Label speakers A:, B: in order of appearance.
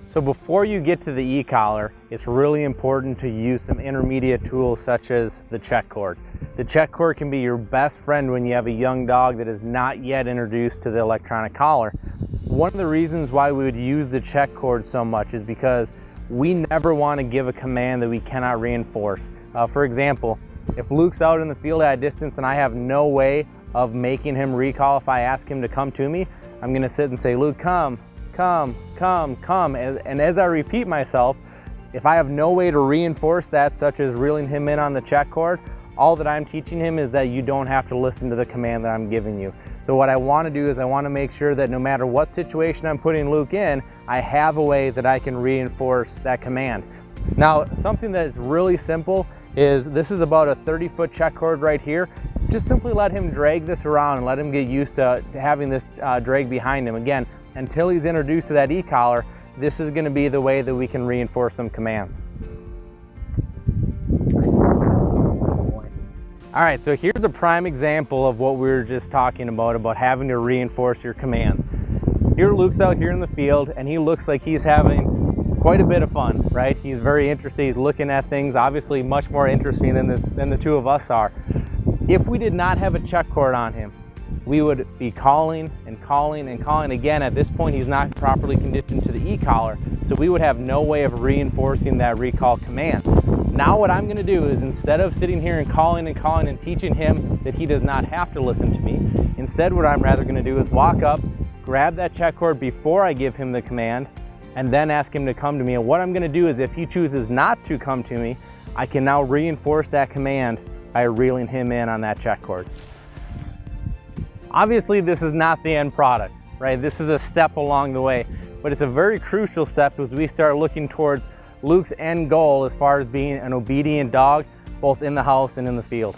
A: So before you get to the e-collar, it's really important to use some intermediate tools such as the check cord. The check cord can be your best friend when you have a young dog that is not yet introduced to the electronic collar. One of the reasons why we would use the check cord so much is because we never want to give a command that we cannot reinforce. For example, if Luke's out in the field at a distance and I have no way of making him recall if I ask him to come to me, I'm going to sit and say, Luke, come, come, come, come. And as I repeat myself, if I have no way to reinforce that, such as reeling him in on the check cord, all that I'm teaching him is that you don't have to listen to the command that I'm giving you. So what I want to do is I want to make sure that no matter what situation I'm putting Luke in, I have a way that I can reinforce that command. Now, something that is really simple is this is about a 30-foot check cord right here. Just simply let him drag this around and let him get used to having this drag behind him. Again, until he's introduced to that e-collar, this is going to be the way that we can reinforce some commands. All right, so here's a prime example of what we were just talking about having to reinforce your commands. Here Luke's out here in the field and he looks like he's having quite a bit of fun, right? He's very interested, he's looking at things, obviously much more interesting than the two of us are. If we did not have a check cord on him, we would be calling and calling and calling. Again, at this point, he's not properly conditioned to the e-collar, so we would have no way of reinforcing that recall command. Now what I'm going to do is, instead of sitting here and calling and teaching him that he does not have to listen to me, instead what I'm rather going to do is walk up, grab that check cord before I give him the command, and then ask him to come to me. And what I'm going to do is, if he chooses not to come to me, I can now reinforce that command by reeling him in on that check cord. Obviously, this is not the end product, right? This is a step along the way, but it's a very crucial step as we start looking towards Luke's end goal as far as being an obedient dog, both in the house and in the field.